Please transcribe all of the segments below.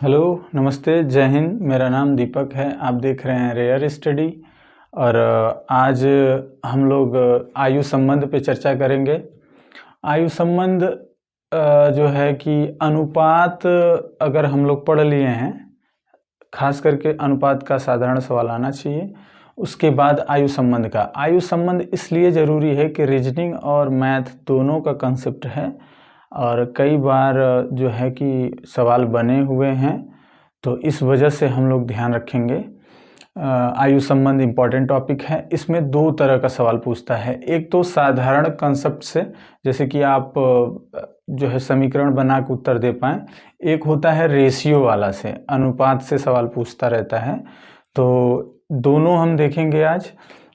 Hello, नमस्ते, जय हिंद। मेरा नाम दीपक है। आप देख रहे हैं रेयर स्टडी। और आज हम लोग आयु संबंध पे चर्चा करेंगे। आयु संबंध जो है कि अनुपात अगर हम लोग पढ़ लिए हैं, खास करके अनुपात का साधारण सवाल आना चाहिए। उसके बाद आयु संबंध का। आयु संबंध इसलिए ज़रूरी है कि रीजनिंग और मैथ दोनों का कंसेप्ट है और कई बार जो है कि सवाल बने हुए हैं, तो इस वजह से हम लोग ध्यान रखेंगे। आयु संबंध इम्पॉर्टेंट टॉपिक है। इसमें दो तरह का सवाल पूछता है। एक तो साधारण कंसेप्ट से, जैसे कि आप जो है समीकरण बना के उत्तर दे पाएँ। एक होता है रेशियो वाला से, अनुपात से सवाल पूछता रहता है। तो दोनों हम देखेंगे आज।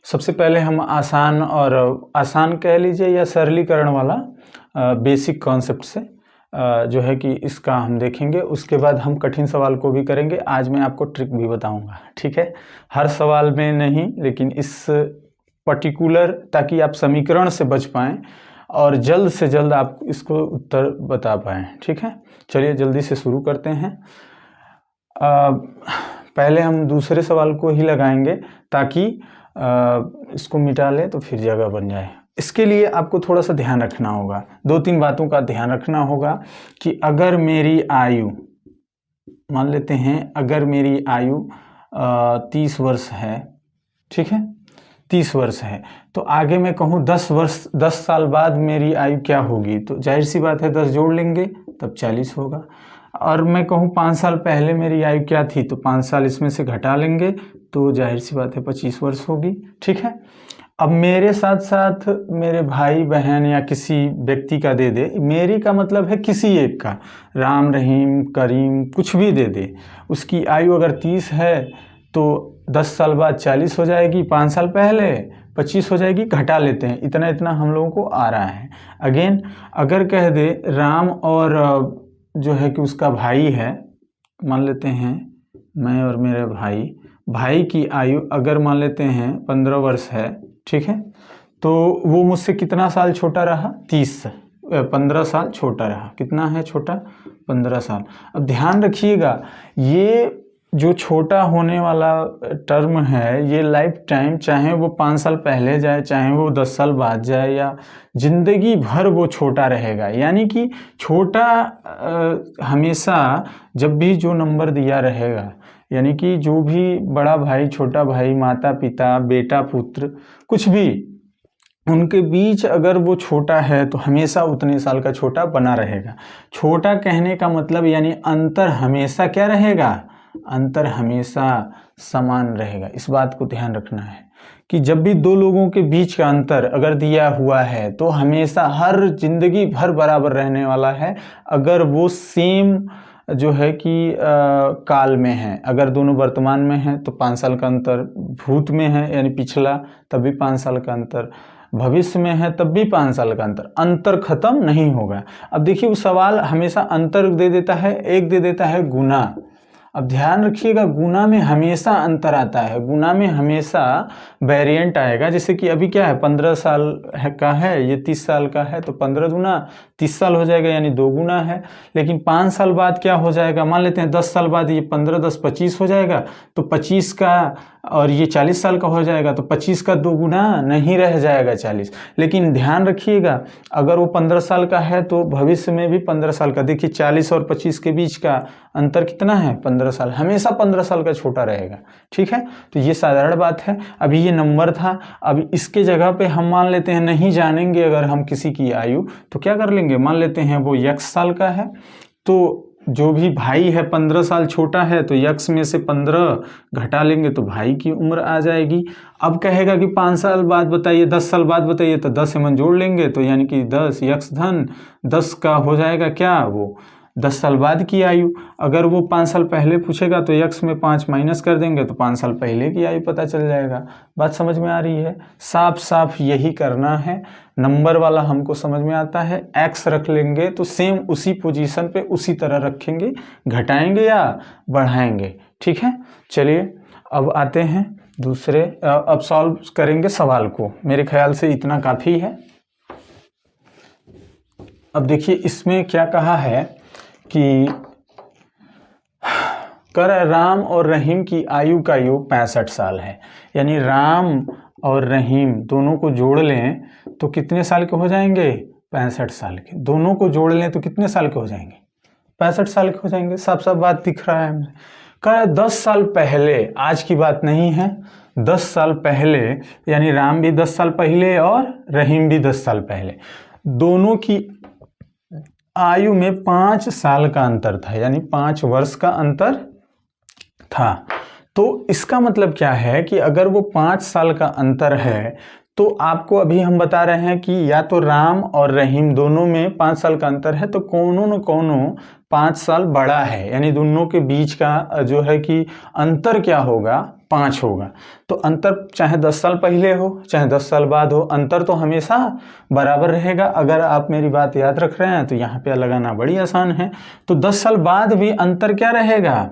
सबसे पहले हम आसान कह लीजिए या सरलीकरण वाला बेसिक कॉन्सेप्ट से जो है कि इसका हम देखेंगे। उसके बाद हम कठिन सवाल को भी करेंगे। आज मैं आपको ट्रिक भी बताऊंगा, ठीक है। हर सवाल में नहीं, लेकिन इस पर्टिकुलर, ताकि आप समीकरण से बच पाएँ और जल्द से जल्द आप इसको उत्तर बता पाएँ, ठीक है। चलिए जल्दी से शुरू करते हैं। पहले हम दूसरे सवाल को ही लगाएंगे ताकि इसको मिटा लें तो फिर जगह बन जाए। इसके लिए आपको थोड़ा सा ध्यान रखना होगा, दो तीन बातों का ध्यान रखना होगा कि अगर मेरी आयु, मान लेते हैं अगर मेरी आयु 30 वर्ष है, ठीक है, 30 वर्ष है, तो आगे मैं कहूँ 10 साल बाद मेरी आयु क्या होगी, तो जाहिर सी बात है 10 जोड़ लेंगे तब 40 होगा। और मैं कहूँ 5 साल पहले मेरी आयु क्या थी, तो 5 साल इसमें से घटा लेंगे तो जाहिर सी बात है 25 वर्ष होगी, ठीक है। अब मेरे साथ साथ मेरे भाई बहन या किसी व्यक्ति का दे दे, मेरी का मतलब है किसी एक का, राम रहीम करीम कुछ भी दे दे, उसकी आयु अगर 30 है तो 10 साल बाद 40 हो जाएगी, 5 साल पहले 25 हो जाएगी, घटा लेते हैं, इतना इतना हम लोगों को आ रहा है। अगेन अगर कह दे राम और जो है कि उसका भाई है, मान लेते हैं मैं और मेरे भाई की आयु अगर मान लेते हैं 15 वर्ष है, ठीक है, तो वो मुझसे कितना साल छोटा रहा, 15 साल छोटा रहा। कितना है छोटा, 15 साल। अब ध्यान रखिएगा, ये जो छोटा होने वाला टर्म है, ये लाइफ टाइम, चाहे वो 5 साल पहले जाए, चाहे वो 10 साल बाद जाए, या जिंदगी भर वो छोटा रहेगा। यानी कि छोटा हमेशा जब भी जो नंबर दिया रहेगा, यानी कि जो भी बड़ा भाई छोटा भाई, माता पिता बेटा पुत्र कुछ भी, उनके बीच अगर वो छोटा है तो हमेशा उतने साल का छोटा बना रहेगा। छोटा कहने का मतलब यानी अंतर हमेशा क्या रहेगा, अंतर हमेशा समान रहेगा। इस बात को ध्यान रखना है कि जब भी दो लोगों के बीच का अंतर अगर दिया हुआ है तो हमेशा हर जिंदगी भर बराबर रहने वाला है। अगर वो सेम जो है कि काल में है, अगर दोनों वर्तमान में हैं तो 5 साल का अंतर, भूत में है यानी पिछला तब भी 5 साल का अंतर, भविष्य में है तब भी 5 साल का अंतर खत्म नहीं होगा। अब देखिए वो सवाल हमेशा अंतर दे देता है, एक दे देता है गुना। अब ध्यान रखिएगा, गुना में हमेशा अंतर आता है, गुना में हमेशा वेरिएंट आएगा। जैसे कि अभी क्या है, 15 साल का है, ये 30 साल का है, तो 15 गुना 30 साल हो जाएगा, यानी 2 गुना है। लेकिन 5 साल बाद क्या हो जाएगा, मान लेते हैं 10 साल बाद ये 15 10 25 हो जाएगा, तो 25 का, और ये 40 साल का हो जाएगा, तो 25 का 2 गुना नहीं रह जाएगा 40। लेकिन ध्यान रखिएगा, अगर वो 15 साल का है तो भविष्य में भी 15 साल का। देखिए 40 और 25 के बीच का अंतर कितना है, 15 साल, हमेशा 15 साल का छोटा रहेगा, ठीक है। तो ये साधारण बात है। अभी ये नंबर था, अब इसके जगह पे हम मान लेते हैं, नहीं जानेंगे अगर हम किसी की आयु, तो क्या कर लेंगे, मान लेते हैं वो x साल का है, तो जो भी भाई है 15 साल छोटा है, तो x में से 15 घटा लेंगे तो भाई की उम्र आ जाएगी। अब कहेगा कि 5 साल बाद बताइए, 10 साल बाद बताइए, तो 10 एमन जोड़ लेंगे, तो यानी कि 10 x धन 10 का हो जाएगा क्या, वो 10 साल बाद की आयु। अगर वो 5 साल पहले पूछेगा तो x में 5 माइनस कर देंगे तो 5 साल पहले की आयु पता चल जाएगा। बात समझ में आ रही है, साफ साफ यही करना है। नंबर वाला हमको समझ में आता है, x रख लेंगे तो सेम उसी पोजीशन पे उसी तरह रखेंगे, घटाएंगे या बढ़ाएंगे, ठीक है। चलिए अब आते हैं दूसरे, अब सॉल्व करेंगे सवाल को। मेरे ख्याल से इतना काफ़ी है। अब देखिए इसमें क्या कहा है कि कर राम और रहीम की आयु का योग 65 साल है। यानी राम और रहीम दोनों को जोड़ लें तो कितने साल के हो जाएंगे? 65 साल के। दोनों को जोड़ लें तो कितने साल के हो जाएंगे? 65 साल के हो जाएंगे। साफ साफ बात दिख रहा है हमें। कह 10 साल पहले, आज की बात नहीं है, 10 साल पहले, यानी राम भी 10 साल पहले और रहीम भी 10 साल पहले, दोनों की आयु में 5 साल का अंतर था, यानी 5 वर्ष का अंतर था। तो इसका मतलब क्या है कि अगर वो 5 साल का अंतर है तो आपको अभी हम बता रहे हैं कि या तो राम और रहीम दोनों में 5 साल का अंतर है, तो कोनो न कोनो 5 साल बड़ा है, यानी दोनों के बीच का जो है कि अंतर क्या होगा? 5 होगा। तो अंतर चाहे 10 साल पहले हो चाहे 10 साल बाद हो, अंतर तो हमेशा बराबर रहेगा। अगर आप मेरी बात याद रख रहे हैं तो यहाँ पे लगाना बड़ी आसान है। तो 10 साल बाद भी अंतर क्या रहेगा?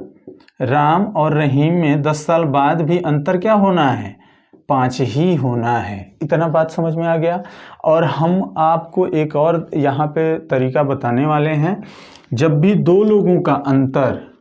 राम और रहीम में 10 साल बाद भी अंतर क्या होना है? 5 ही होना है। इतना बात समझ में आ गया। और हम आपको एक और यहाँ पे तरीका बताने वाले हैं। जब भी दो लोगों का अंतर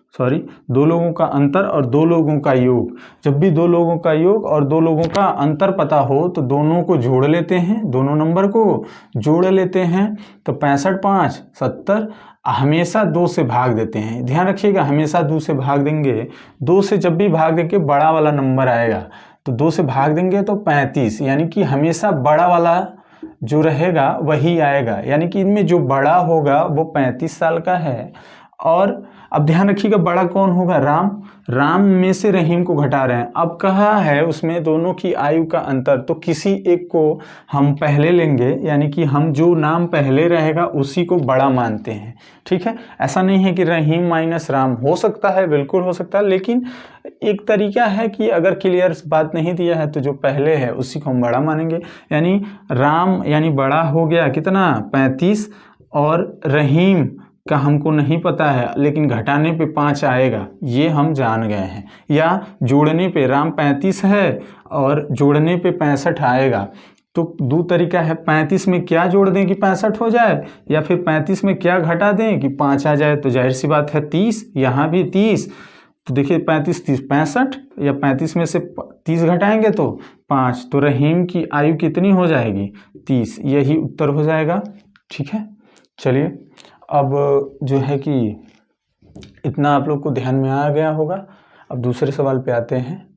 और दो लोगों का योग, जब भी दो लोगों का योग और दो लोगों का अंतर पता हो तो दोनों को जोड़ लेते हैं, दोनों नंबर को जोड़ लेते हैं। तो 65 5 70, हमेशा 2 से भाग देते हैं। ध्यान रखिएगा, हमेशा 2 से भाग देंगे। 2 से जब भी भाग देंगे बड़ा वाला नंबर आएगा, तो 2 से भाग देंगे तो 35, यानी कि हमेशा बड़ा वाला जो रहेगा वही आएगा, यानी कि इनमें जो बड़ा होगा वो 35 साल का है। और अब ध्यान रखिएगा, बड़ा कौन होगा? राम में से रहीम को घटा रहे हैं। अब कहा है उसमें दोनों की आयु का अंतर, तो किसी एक को हम पहले लेंगे, यानी कि हम जो नाम पहले रहेगा उसी को बड़ा मानते हैं। ठीक है, ऐसा नहीं है कि रहीम माइनस राम, हो सकता है, बिल्कुल हो सकता है, लेकिन एक तरीका है कि अगर क्लियर बात नहीं दिया है तो जो पहले है उसी को हम बड़ा मानेंगे। यानी राम यानी बड़ा हो गया कितना? 35, और रहीम का हमको नहीं पता है, लेकिन घटाने पे 5 आएगा, ये हम जान गए हैं। या जोड़ने पे राम 35 है और जोड़ने पे 65 आएगा। तो दो तरीका है, 35 में क्या जोड़ दें कि 65 हो जाए, या फिर 35 में क्या घटा दें कि 5 आ जाए। तो जाहिर सी बात है 30, यहाँ भी 30। तो देखिए 35 30 65, या 35 में से 30 घटाएंगे तो 5, तो रहीम की आयु कितनी हो जाएगी? 30। यही उत्तर हो जाएगा। ठीक है, चलिए अब जो है कि इतना आप लोग को ध्यान में आ गया होगा। अब दूसरे सवाल पे आते हैं।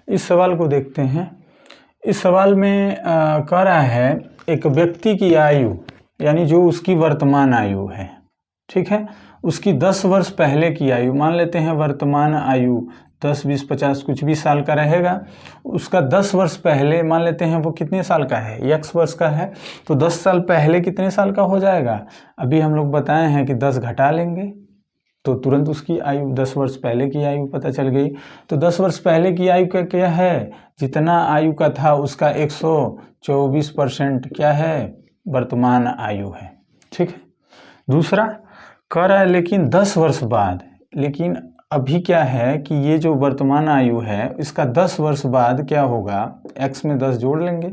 इस सवाल को देखते हैं। इस सवाल में कह रहा है एक व्यक्ति की आयु, यानी जो उसकी वर्तमान आयु है, ठीक है, उसकी 10 वर्ष पहले की आयु, मान लेते हैं वर्तमान आयु 10 20 50 कुछ भी साल का रहेगा, उसका 10 वर्ष पहले मान लेते हैं वो कितने साल का है? x वर्ष का है। तो 10 साल पहले कितने साल का हो जाएगा? अभी हम लोग बताए हैं कि 10 घटा लेंगे तो तुरंत उसकी आयु 10 वर्ष पहले की आयु पता चल गई। तो 10 वर्ष पहले की आयु का क्या है? जितना आयु का था उसका 124% क्या है? वर्तमान आयु है। ठीक है। दूसरा कह रहा है लेकिन 10 वर्ष बाद, लेकिन अभी क्या है कि ये जो वर्तमान आयु है इसका 10 वर्ष बाद क्या होगा? x में 10 जोड़ लेंगे,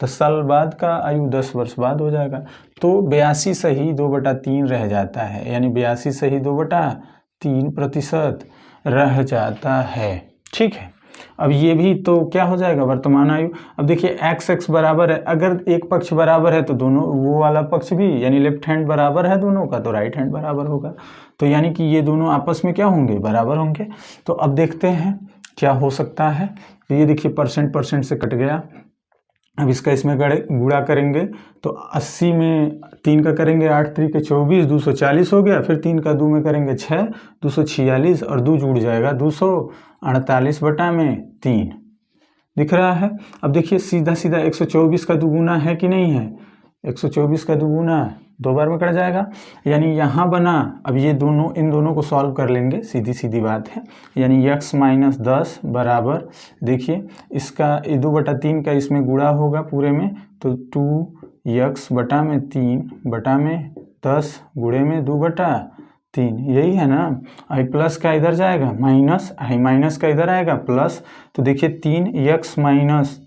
10 साल बाद का आयु 10 वर्ष बाद हो जाएगा। तो 82 सही 2/3 रह जाता है, यानी 82 सही 2/3% रह जाता है। ठीक है, अब ये भी तो क्या हो जाएगा? वर्तमान आयु। अब देखिए x बराबर है, अगर एक पक्ष बराबर है तो दोनों वो वाला पक्ष भी, यानी लेफ्ट हैंड बराबर है दोनों का, तो राइट हैंड बराबर होगा। तो यानी कि ये दोनों आपस में क्या होंगे? बराबर होंगे। तो अब देखते हैं क्या हो सकता है। तो ये देखिए परसेंट से कट गया। अब इसका इसमें गुणा करेंगे तो 80 में 3 का करेंगे 8 3 के 24, 240 हो गया। फिर 3 का 2 में करेंगे 6, 246, और 2 जुड़ जाएगा 248/3 दिख रहा है। अब देखिए सीधा 124 का दुगुना है कि नहीं है? 124 का दुगुना 2 बार में कट जाएगा, यानी यहाँ बना। अब ये दोनों, इन दोनों को सॉल्व कर लेंगे, सीधी बात है। यानी x - 10 बराबर, देखिए इसका 2/3 का इसमें गुणा होगा पूरे में, तो 2x/3/10 गुणे में 2/3, यही है ना। आई प्लस का इधर जाएगा माइनस, आई माइनस का इधर आएगा प्लस। तो देखिए 3x -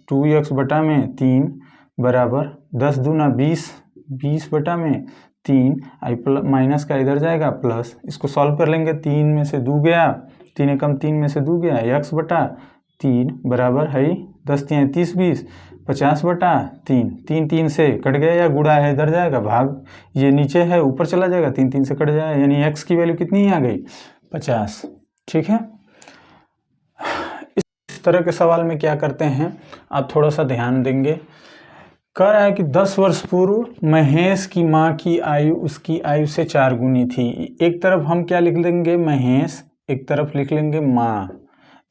2x/3 बराबर 10 दूना 20, 20/3 3, आई माइनस का इधर जाएगा प्लस, इसको सॉल्व कर लेंगे। 3 में से 2 गया, 3 एकम 3 में से 2 गया, x बटा 3 बराबर है 10 3 30 20 50 बटा 3। 3 3 से कट गया या गुणा है इधर जाएगा, भाग ये नीचे है ऊपर चला जाएगा, 3 3 से कट जाएगा, यानी x की वैल्यू कितनी आ गई 50। ठीक है, इस तरह के सवाल में क्या करते हैं आप थोड़ा सा ध्यान देंगे। कह रहा है कि 10 वर्ष पूर्व महेश की माँ की आयु उसकी आयु से 4 गुनी थी। एक तरफ हम क्या लिख लेंगे महेश, एक तरफ लिख लेंगे माँ।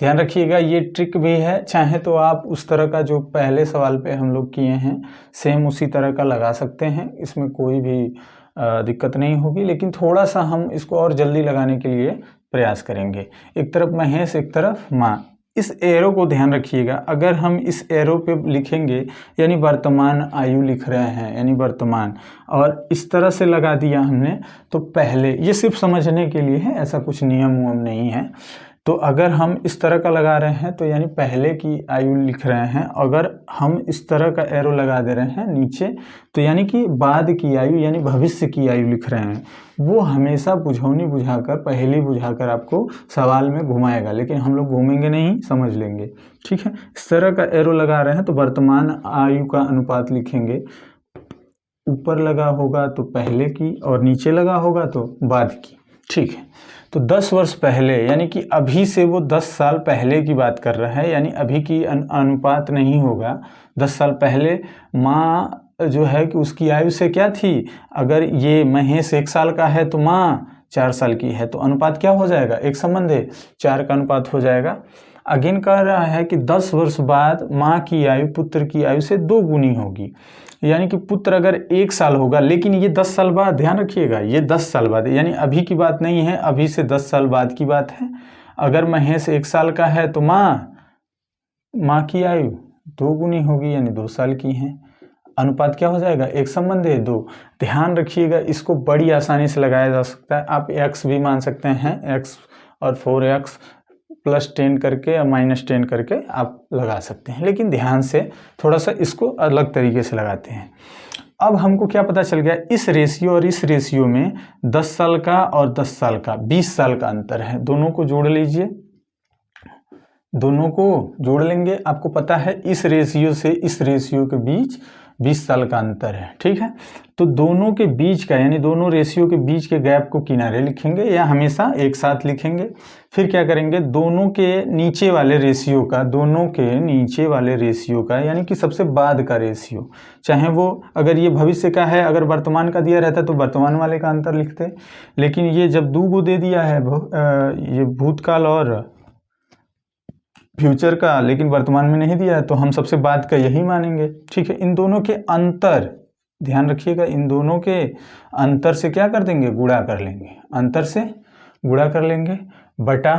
ध्यान रखिएगा ये ट्रिक भी है, चाहे तो आप उस तरह का जो पहले सवाल पे हम लोग किए हैं सेम उसी तरह का लगा सकते हैं, इसमें कोई भी दिक्कत नहीं होगी, लेकिन थोड़ा सा हम इसको और जल्दी लगाने के लिए प्रयास करेंगे। एक तरफ महेश एक तरफ माँ। इस एरो को ध्यान रखिएगा, अगर हम इस एरो पे लिखेंगे यानी वर्तमान आयु लिख रहे हैं यानी वर्तमान, और इस तरह से लगा दिया हमने तो पहले, ये सिर्फ समझने के लिए है, ऐसा कुछ नियम उयम नहीं है। तो अगर हम इस तरह का लगा रहे हैं तो यानी पहले की आयु लिख रहे हैं, अगर हम इस तरह का एरो लगा दे रहे हैं नीचे तो यानी कि बाद की आयु यानी भविष्य की आयु लिख रहे हैं। वो हमेशा बुझौनी बुझाकर पहेली बुझाकर आपको सवाल में घुमाएगा, लेकिन हम लोग घूमेंगे नहीं, समझ लेंगे। ठीक है, इस तरह का एरो लगा रहे हैं तो वर्तमान आयु का अनुपात लिखेंगे, ऊपर लगा होगा तो पहले की और नीचे लगा होगा तो बाद की। ठीक है, तो 10 वर्ष पहले यानी कि अभी से वो 10 साल पहले की बात कर रहा है, यानी अभी की अनुपात नहीं होगा। 10 साल पहले माँ जो है कि उसकी आयु से क्या थी, अगर ये महेश 1 साल का है तो माँ 4 साल की है, तो अनुपात क्या हो जाएगा, एक संबंध है 4 का अनुपात हो जाएगा। अगेन कह रहा है कि 10 वर्ष बाद माँ की आयु पुत्र की आयु से 2 गुनी होगी, यानी कि पुत्र अगर 1 साल होगा, लेकिन ये 10 साल बाद, ध्यान रखिएगा ये 10 साल बाद यानी अभी की बात नहीं है, अभी से 10 साल बाद की बात है। अगर महेश 1 साल का है तो माँ की आयु 2 गुनी होगी यानी 2 साल की है। अनुपात क्या हो जाएगा, एक संबंध है 2। ध्यान रखिएगा इसको बड़ी आसानी से लगाया जा सकता है, आप x भी मान सकते हैं, x और 4x प्लस 10 करके या माइनस 10 करके आप लगा सकते हैं, लेकिन ध्यान से थोड़ा सा इसको अलग तरीके से लगाते हैं। अब हमको क्या पता चल गया, इस रेशियो और इस रेशियो में 10 साल का और 10 साल का 20 साल का अंतर है, दोनों को जोड़ लीजिए, दोनों को जोड़ लेंगे। आपको पता है इस रेशियो से इस रेशियो के बीच 20 साल का अंतर है। ठीक है, तो दोनों के बीच का यानी दोनों रेशियो के बीच के गैप को किनारे लिखेंगे या हमेशा एक साथ लिखेंगे। फिर क्या करेंगे, दोनों के नीचे वाले रेशियो का, दोनों के नीचे वाले रेशियो का यानी कि सबसे बाद का रेशियो, चाहे वो अगर ये भविष्य का है, अगर वर्तमान का दिया रहता तो वर्तमान वाले का अंतर लिखते, लेकिन ये जब 2 को दे दिया है ये भूतकाल और फ्यूचर का, लेकिन वर्तमान में नहीं दिया है तो हम सबसे बाद का यही मानेंगे। ठीक है, इन दोनों के अंतर, ध्यान रखिएगा, इन दोनों के अंतर से क्या कर देंगे, गुणा कर लेंगे, अंतर से गुणा कर लेंगे बटा,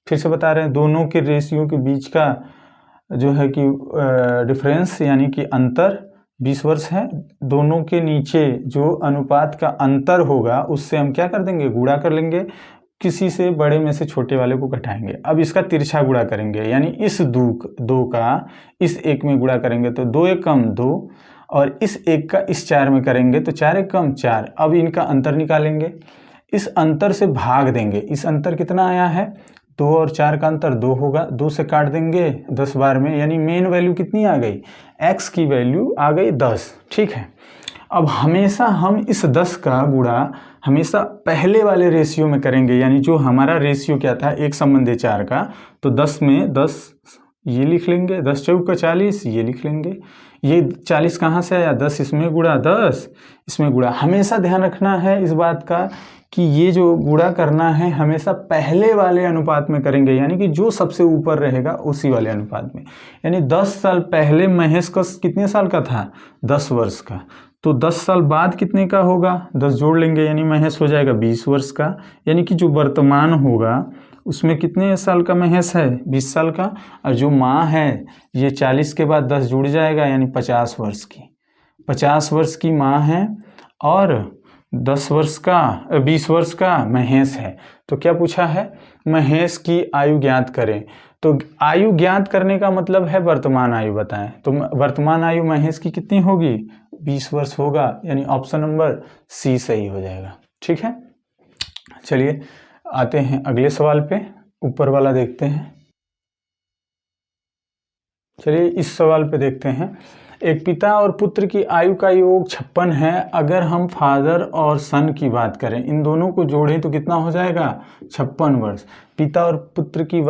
फिर से बता रहे हैं दोनों के रेशियो के बीच का जो है कि डिफरेंस यानी कि अंतर 20 वर्ष है, दोनों के नीचे जो अनुपात का अंतर होगा उससे हम क्या कर देंगे, गुणा कर लेंगे, किसी से बड़े में से छोटे वाले को घटाएंगे। अब इसका तिरछा गुणा करेंगे यानी इस 2 का इस 1 में गुणा करेंगे तो 2 एकम 2, और इस 1 का इस 4 में करेंगे तो 4 एकम 4। अब इनका अंतर निकालेंगे, इस अंतर से भाग देंगे, इस अंतर कितना आया है 2 और 4 का अंतर 2 होगा, 2 से काट देंगे 10 बार में, यानी मेन वैल्यू कितनी आ गई, x की वैल्यू आ गई 10। ठीक है, अब हमेशा हम इस 10 का गुणा हमेशा पहले वाले रेशियो में करेंगे, यानी जो हमारा रेशियो क्या था, एक संबंध 4 का, तो 10 में 10 ये लिख लेंगे, 10 चौका 40 ये लिख लेंगे, ये 40 कहाँ से आया, 10 इसमें गुणा 10 इसमें गुणा। हमेशा ध्यान रखना है इस बात का कि ये जो गुणा करना है हमेशा पहले वाले अनुपात में करेंगे, यानी कि जो सबसे ऊपर रहेगा उसी वाले अनुपात में। यानी 10 साल पहले महेश का कितने साल का था, 10 वर्ष का, तो 10 साल बाद कितने का होगा, 10 जोड़ लेंगे यानी महेश हो जाएगा 20 वर्ष का, यानी कि जो वर्तमान होगा उसमें कितने साल का महेश है, 20 साल का, और जो माँ है ये 40 के बाद 10 जुड़ जाएगा यानी 50 वर्ष की, 50 वर्ष की माँ है और 10 वर्ष का 20 वर्ष का महेश है। तो क्या पूछा है, महेश की आयु ज्ञात करें, तो आयु ज्ञात करने का मतलब है वर्तमान आयु बताएं, तो वर्तमान आयु महेश की कितनी होगी 20 वर्ष होगा, यानी ऑप्शन नंबर सी सही हो जाएगा। ठीक है, चलिए आते हैं अगले सवाल पे, ऊपर वाला देखते हैं। चलिए इस सवाल पे देखते हैं, एक पिता और पुत्र की आयु का योग 56 है। अगर हम फादर और सन की बात करें, इन दोनों को जोड़ें तो कितना हो जाएगा, 56 वर्ष। पिता और पुत्र की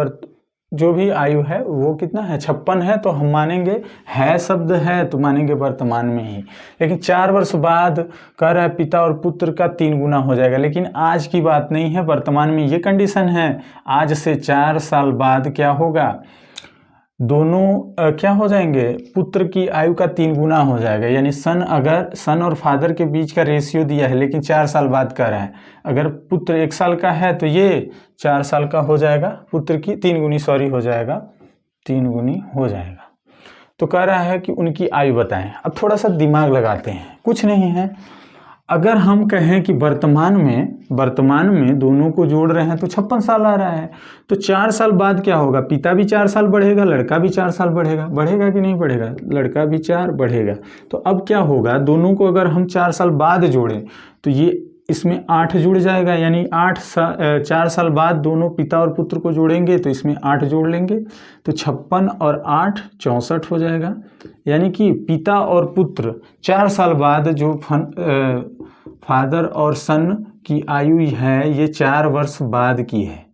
जो भी आयु है वो कितना है, 56 है, तो हम मानेंगे है शब्द है तो मानेंगे वर्तमान में ही। लेकिन 4 वर्ष बाद कह रहा है पिता और पुत्र का 3 गुना हो जाएगा, लेकिन आज की बात नहीं है, वर्तमान में ये कंडीशन है। आज से 4 साल बाद क्या होगा, दोनों क्या हो जाएंगे, पुत्र की आयु का 3 गुना हो जाएगा। यानी अगर सन और फादर के बीच का रेशियो दिया है, लेकिन 4 साल बाद का रहा है, अगर पुत्र 1 साल का है तो ये 4 साल का हो जाएगा, पुत्र की 3 गुनी हो जाएगा, 3 गुनी हो जाएगा। तो कह रहा है कि उनकी आयु बताएं। अब थोड़ा सा दिमाग लगाते हैं, कुछ नहीं है, अगर हम कहें कि वर्तमान में दोनों को जोड़ रहे हैं तो 56 साल आ रहा है, तो 4 साल बाद क्या होगा, पिता भी 4 साल बढ़ेगा, लड़का भी 4 साल बढ़ेगा कि नहीं बढ़ेगा, लड़का भी 4 बढ़ेगा। तो अब क्या होगा, दोनों को अगर हम 4 साल बाद जोड़ें तो ये इसमें 8 जुड़ जाएगा, यानी 4 साल बाद दोनों पिता और पुत्र को जोड़ेंगे तो इसमें 8 जोड़ लेंगे, तो 56 और 8 64 हो जाएगा। यानी कि पिता और पुत्र 4 साल बाद जो फादर और सन की आयु है ये 4 वर्ष बाद की है,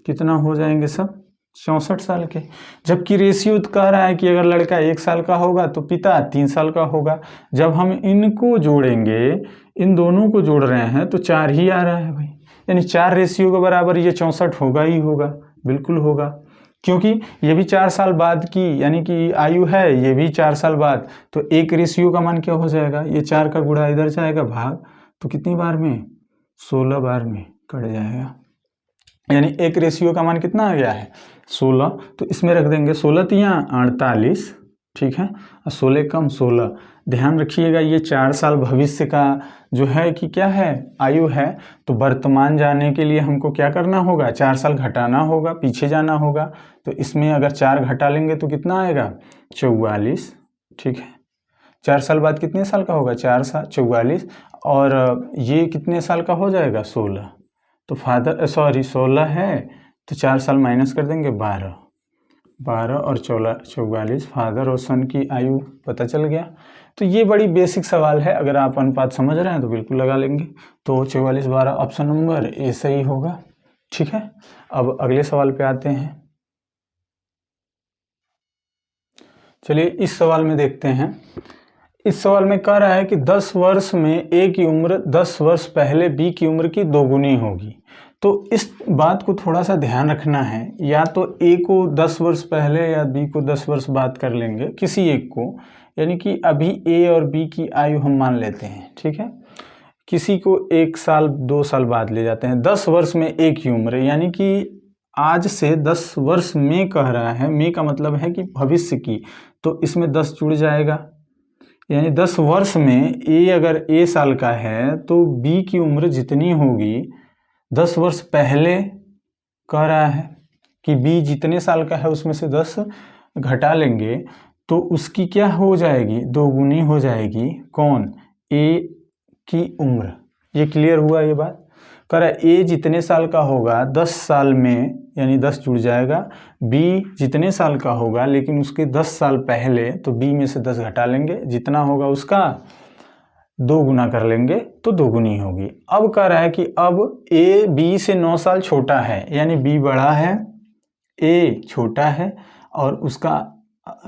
कितना हो जाएंगे सब, 64 साल के। जबकि रेशियो कह रहा है कि अगर लड़का 1 साल का होगा तो पिता 3 साल का होगा। जब हम इनको जोड़ेंगे, इन दोनों को जोड़ रहे हैं तो 4 ही आ रहा है भाई, यानी 4 रेशियो के बराबर ये 64 होगा ही होगा, बिल्कुल होगा, क्योंकि ये भी 4 साल बाद की यानी कि आयु है, ये भी 4 साल बाद। तो एक रेशियो का मान क्या हो जाएगा, ये 4 का गुणा इधर जाएगा भाग, तो कितनी बार में, 16 बार में कट जाएगा, यानी एक रेशियो का मान कितना आ गया है, 16। तो इसमें रख देंगे 16 तियाँ 48, ठीक है, और 16 कम 16। ध्यान रखिएगा ये 4 साल भविष्य का जो है कि क्या है, आयु है, तो वर्तमान जाने के लिए हमको क्या करना होगा, 4 साल घटाना होगा, पीछे जाना होगा। तो इसमें अगर 4 घटा लेंगे तो कितना आएगा, 44, ठीक है। 4 साल बाद कितने साल का होगा, 4 साल 44, और ये कितने साल का हो जाएगा, 16। तो 16 है, तो 4 साल माइनस कर देंगे, 12 और 44, फादर और सन की आयु पता चल गया। तो ये बड़ी बेसिक सवाल है, अगर आप अनुपात समझ रहे हैं तो बिल्कुल लगा लेंगे। तो 44 12 ऑप्शन नंबर ए सही होगा, ठीक है। अब अगले सवाल पे आते हैं। चलिए इस सवाल में देखते हैं। इस सवाल में कह रहा है कि 10 वर्ष में ए की उम्र 10 वर्ष पहले बी की उम्र की दोगुनी होगी। तो इस बात को थोड़ा सा ध्यान रखना है, या तो ए को 10 वर्ष पहले या बी को 10 वर्ष बाद कर लेंगे, किसी एक को, यानी कि अभी ए और बी की आयु हम मान लेते हैं, ठीक है। किसी को 1 साल 2 साल बाद ले जाते हैं। 10 वर्ष में ए की उम्र, यानी कि आज से 10 वर्ष में कह रहा है, में का मतलब है कि भविष्य की, तो इसमें 10 जुड़ जाएगा, यानी 10 वर्ष में ए अगर ए साल का है तो बी की उम्र जितनी होगी, 10 वर्ष पहले कह रहा है कि बी जितने साल का है उसमें से 10 घटा लेंगे तो उसकी क्या हो जाएगी, दोगुनी हो जाएगी, कौन, ए की उम्र। ये क्लियर हुआ ये बात। कह रहा है ए जितने साल का होगा 10 साल में, यानी 10 जुड़ जाएगा, बी जितने साल का होगा लेकिन उसके 10 साल पहले, तो बी में से 10 घटा लेंगे, जितना होगा उसका 2 गुना कर लेंगे तो दोगुनी होगी। अब कह रहा है कि अब ए बी से 9 साल छोटा है, यानी बी बड़ा है, ए छोटा है, और उसका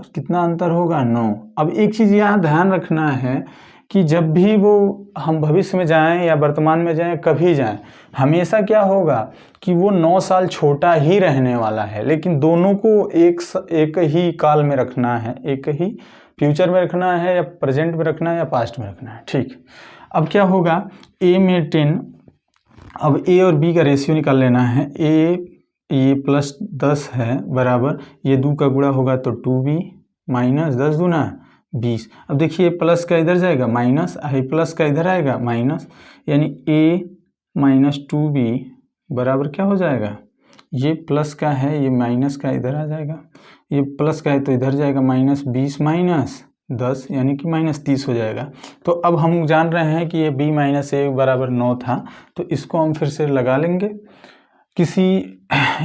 कितना अंतर होगा, 9। अब एक चीज़ यहाँ ध्यान रखना है कि जब भी वो हम भविष्य में जाएं या वर्तमान में जाएं, कभी जाएं, हमेशा क्या होगा कि वो 9 साल छोटा ही रहने वाला है, लेकिन दोनों को एक ही काल में रखना है, एक ही फ्यूचर में रखना है, या प्रेजेंट में रखना है, या पास्ट में रखना है, ठीक। अब क्या होगा, ए में 10, अब ए और बी का रेशियो निकाल लेना है। ये प्लस 10 है बराबर, ये 2 का गुणा होगा तो 2b माइनस 10 दूना 20। अब देखिए प्लस का इधर जाएगा माइनस, प्लस का इधर आएगा माइनस, यानी a माइनस 2b बराबर क्या हो जाएगा, ये प्लस का है, ये माइनस का इधर आ जाएगा, ये प्लस का है तो इधर जाएगा माइनस 20 माइनस 10 यानी कि -30 हो जाएगा। तो अब हम जान रहे हैं कि ये b - a बराबर 9 था, तो इसको हम फिर से लगा लेंगे, किसी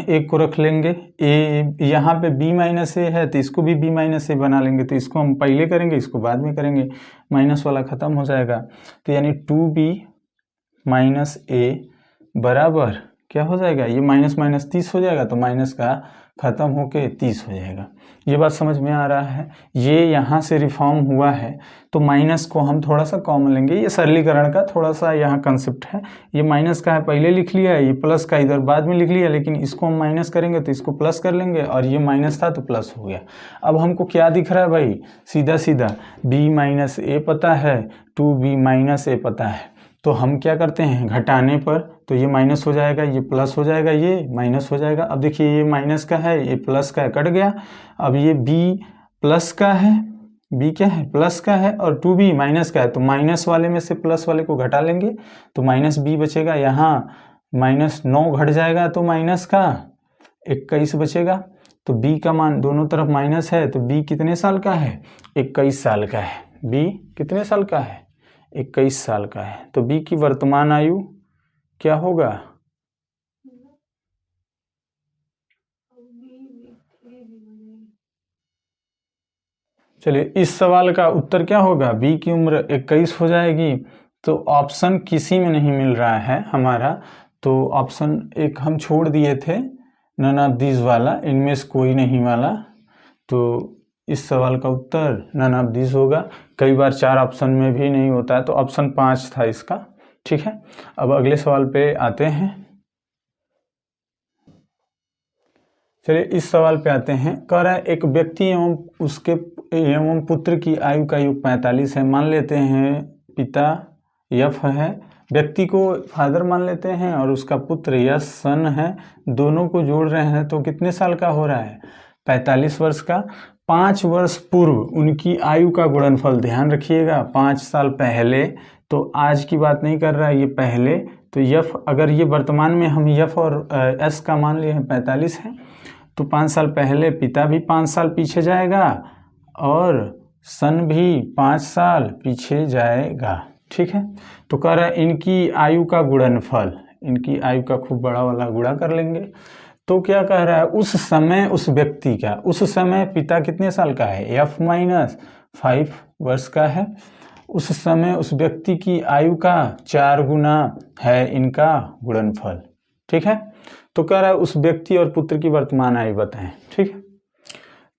एक को रख लेंगे। a यहाँ पे b - a है तो इसको भी b - a बना लेंगे, तो इसको हम पहले करेंगे, इसको बाद में करेंगे, माइनस वाला ख़त्म हो जाएगा। तो यानी 2b - a बराबर क्या हो जाएगा, ये माइनस 30 हो जाएगा, तो माइनस का ख़त्म होके 30 हो जाएगा। ये बात समझ में आ रहा है। ये यहाँ से रिफॉर्म हुआ है, तो माइनस को हम थोड़ा सा कॉमन लेंगे। ये सरलीकरण का थोड़ा सा यहाँ कंसेप्ट है। ये माइनस का है पहले लिख लिया है, ये प्लस का इधर बाद में लिख लिया, लेकिन इसको हम माइनस करेंगे तो इसको प्लस कर लेंगे, और ये माइनस था तो प्लस हो गया। अब हमको क्या दिख रहा है भाई, सीधा सीधा b - a पता है, 2b - a पता है, तो हम क्या करते हैं, घटाने पर तो ये माइनस हो जाएगा, ये प्लस हो जाएगा, ये माइनस हो जाएगा। अब देखिए ये माइनस का है, ये प्लस का है, कट गया। अब ये b प्लस का है, b क्या है, प्लस का है, और 2b माइनस का है, तो माइनस वाले में से प्लस वाले को घटा लेंगे तो -b बचेगा। यहाँ -9 घट जाएगा तो माइनस का 21 बचेगा। तो b का मान दोनों तरफ माइनस है, तो b कितने साल का है, 21 साल का है। b कितने साल का है, 21 साल का है। तो b की वर्तमान आयु क्या होगा, चलिए इस सवाल का उत्तर क्या होगा, b की उम्र 21 हो जाएगी। तो ऑप्शन किसी में नहीं मिल रहा है हमारा, तो ऑप्शन एक हम छोड़ दिए थे, नन ऑफ दिस वाला, इनमें से कोई नहीं वाला। तो इस सवाल का उत्तर नन ऑफ दिस होगा। कई बार 4 ऑप्शन में भी नहीं होता है, तो ऑप्शन 5 था इसका। ठीक है, अब अगले सवाल पे आते हैं। चलिए इस सवाल पे आते हैं। कह रहा है एक व्यक्ति एवं पुत्र की आयु का योग 45 है। मान लेते हैं पिता यफ है, व्यक्ति को फादर मान लेते हैं, और उसका पुत्र यश सन है। दोनों को जोड़ रहे हैं तो कितने साल का हो रहा है, 45 वर्ष का। 5 वर्ष पूर्व उनकी आयु का गुणनफल, ध्यान रखिएगा 5 साल पहले, तो आज की बात नहीं कर रहा है, ये पहले। तो यफ, अगर ये वर्तमान में हम यफ और एस का मान लिए हैं 45 है, तो 5 साल पहले पिता भी 5 साल पीछे जाएगा और सन भी 5 साल पीछे जाएगा। ठीक है, तो कह रहा है इनकी आयु का गुणनफल, इनकी आयु का खूब बड़ा वाला गुणा कर लेंगे। तो क्या कह रहा है, उस समय उस व्यक्ति का, उस समय पिता कितने साल का है, f - 5 वर्ष का है। उस समय उस व्यक्ति की आयु का 4 गुना है इनका गुणनफल। ठीक है, तो कह रहा है उस व्यक्ति और पुत्र की वर्तमान आयु बताएं। ठीक है,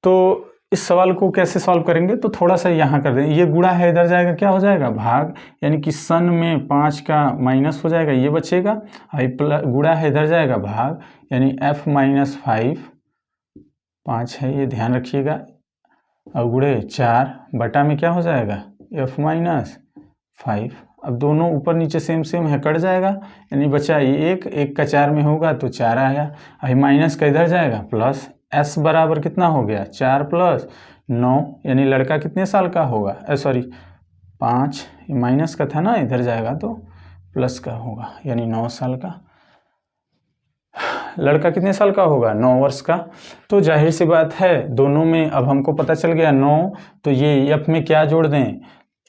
तो इस सवाल को कैसे सॉल्व करेंगे, तो थोड़ा सा यहाँ कर दें। ये गुणा है, इधर जाएगा, क्या हो जाएगा, भाग, यानी कि सन में 5 का माइनस हो जाएगा, ये बचेगा। गुणा है, इधर जाएगा, भाग, यानी f - 5 है, ये ध्यान रखिएगा। और गुणे 4 बटा में क्या हो जाएगा, f - 5। अब दोनों ऊपर नीचे सेम सेम है, कट जाएगा, यानी बचा ये 1 का 4 में होगा तो 4 आया। अभी माइनस का इधर जाएगा, प्लस s बराबर कितना हो गया, 4 + 9, यानी लड़का कितने साल का होगा, 5, माइनस का था ना, इधर जाएगा तो प्लस का होगा, यानी 9 साल का। लड़का कितने साल का होगा, 9 वर्ष का। तो जाहिर सी बात है दोनों में अब हमको पता चल गया 9, तो ये f में क्या जोड़ दें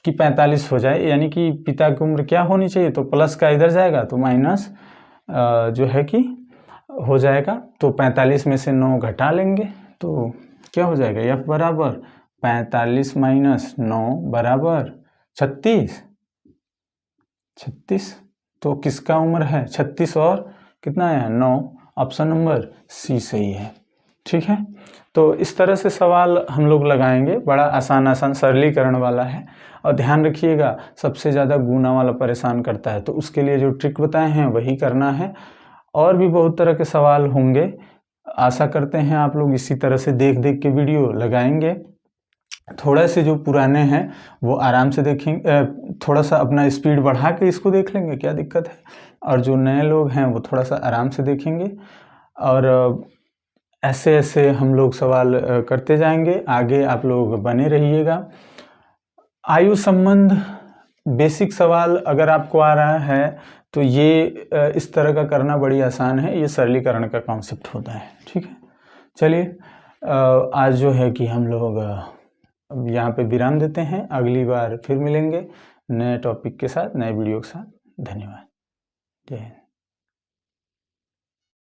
कि 45 हो जाए, यानी कि पिता की उम्र क्या होनी चाहिए, तो प्लस का इधर जाएगा तो माइनस जो है कि हो जाएगा। तो 45 में से 9 घटा लेंगे तो क्या हो जाएगा, f बराबर 45 - 9 बराबर 36। तो किसका उम्र है 36 और कितना है 9, ऑप्शन नंबर सी सही है। ठीक है, तो इस तरह से सवाल हम लोग लगाएंगे, बड़ा आसान सरलीकरण वाला है। और ध्यान रखिएगा सबसे ज़्यादा गुना वाला परेशान करता है, तो उसके लिए जो ट्रिक बताए हैं वही करना है। और भी बहुत तरह के सवाल होंगे, आशा करते हैं आप लोग इसी तरह से देख देख के वीडियो लगाएंगे। थोड़ा से जो पुराने हैं वो आराम से देखेंगे, थोड़ा सा अपना स्पीड बढ़ा के इसको देख लेंगे, क्या दिक्कत है। और जो नए लोग हैं वो थोड़ा सा आराम से देखेंगे, और ऐसे ऐसे हम लोग सवाल करते जाएंगे। आगे आप लोग बने रहिएगा। आयु संबंध बेसिक सवाल अगर आपको आ रहा है तो ये इस तरह का करना बड़ी आसान है, ये सरलीकरण का कॉन्सेप्ट होता है। ठीक है, चलिए आज जो है कि हम लोग अब यहाँ पे विराम देते हैं, अगली बार फिर मिलेंगे नए टॉपिक के साथ, नए वीडियो के साथ। धन्यवाद। जय हिंद।